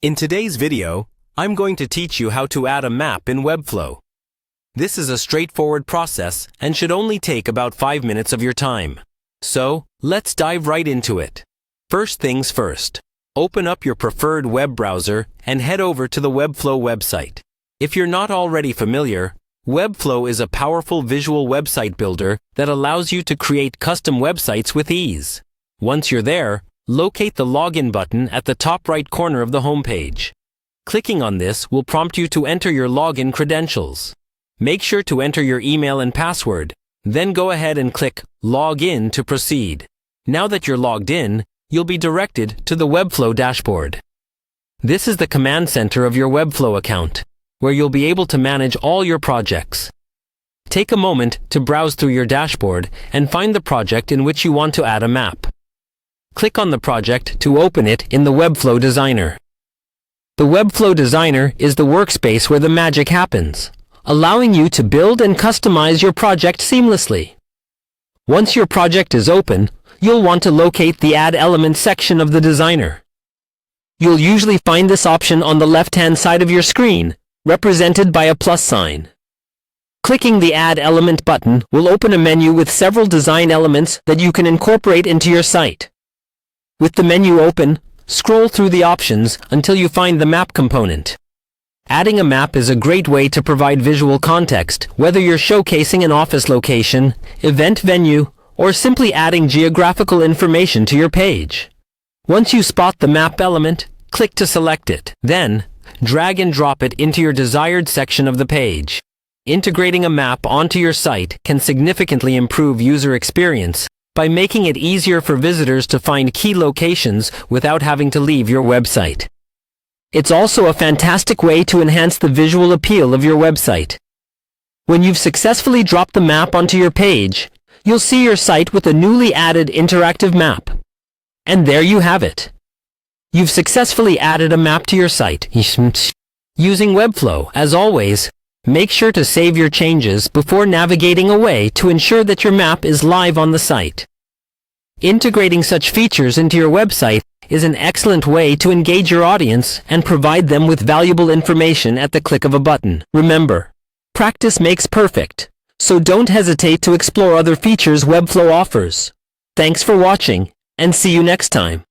In today's video, I'm going to teach you how to add a map in Webflow. This is a straightforward process and should only take about 5 minutes of your time. So, let's dive right into it. First things first, open up your preferred web browser and head over to the Webflow website. If you're not already familiar, Webflow is a powerful visual website builder that allows you to create custom websites with ease. Once you're there, locate the Login button at the top right corner of the homepage. Clicking on this will prompt you to enter your login credentials. Make sure to enter your email and password, then go ahead and click Log In to proceed. Now that you're logged in, you'll be directed to the Webflow dashboard. This is the command center of your Webflow account, where you'll be able to manage all your projects. Take a moment to browse through your dashboard and find the project in which you want to add a map. Click on the project to open it in the Webflow Designer. The Webflow Designer is the workspace where the magic happens, allowing you to build and customize your project seamlessly. Once your project is open, you'll want to locate the Add Element section of the Designer. You'll usually find this option on the left-hand side of your screen, represented by a plus sign. Clicking the Add Element button will open a menu with several design elements that you can incorporate into your site. With the menu open, scroll through the options until you find the map component. Adding a map is a great way to provide visual context, whether you're showcasing an office location, event venue, or simply adding geographical information to your page. Once you spot the map element, click to select it. Then, drag and drop it into your desired section of the page. Integrating a map onto your site can significantly improve user experience by making it easier for visitors to find key locations without having to leave your website. It's also a fantastic way to enhance the visual appeal of your website. When you've successfully dropped the map onto your page, you'll see your site with a newly added interactive map. And there you have it. You've successfully added a map to your site. Using Webflow, as always, make sure to save your changes before navigating away to ensure that your map is live on the site. Integrating such features into your website is an excellent way to engage your audience and provide them with valuable information at the click of a button. Remember, practice makes perfect, so don't hesitate to explore other features Webflow offers. Thanks for watching, and see you next time.